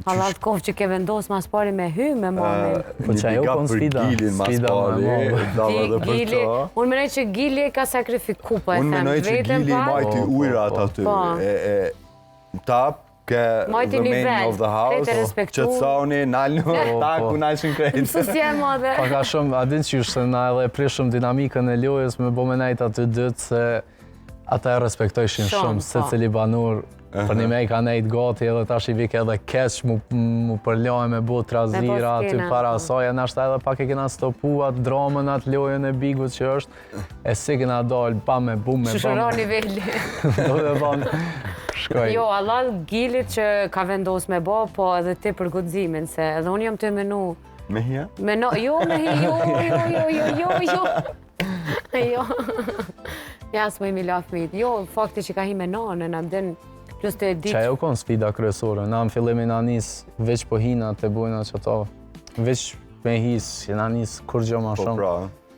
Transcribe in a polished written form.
Allah të kofë që ke vendosë mas pari me hy, me mamin. Po që ajo kon sfida. Gilin mas pari, dava dhe për Gili, ta. unë menoj që Gili ka sakrifiku, po e Unë them, menoj që vetën Gili pa. majti ujrat aty. Ta ke Majti the man nivel, of the house, krejt e respektu. që të thoni, nalë taku, nalëshin krejt. Mësësje madhe. Pa ka shumë, a din që se na edhe prishëm dinamikën e lojës me bo me najt aty dytë se ata e respektojshin shumë, se cili banur. Për një me i ka nejt gati edhe tash i vik edhe keq mu përloj me bu trazira aty para asaj, e nashta edhe pak e kena stopu atë dramën atë lojën e bigut që është, e si kena dalë pa me bu me Shëshëra nivelli. Do dhe banë shkoj. Jo, Allah Gilit që ka vendos me bo, po edhe ti për guximin, se edhe unë jam të menu. Me hja? Jo, me hi, jo. Ja, s'mu i mila fmit. Jo, fakti që ka hi me nane, në mden, plus të edit. Që ajo kon sfida kryesore, na në fillimin na nis veç po hina të bujna që to, veç me his, që na nis kur gjë ma Po shumë. pra.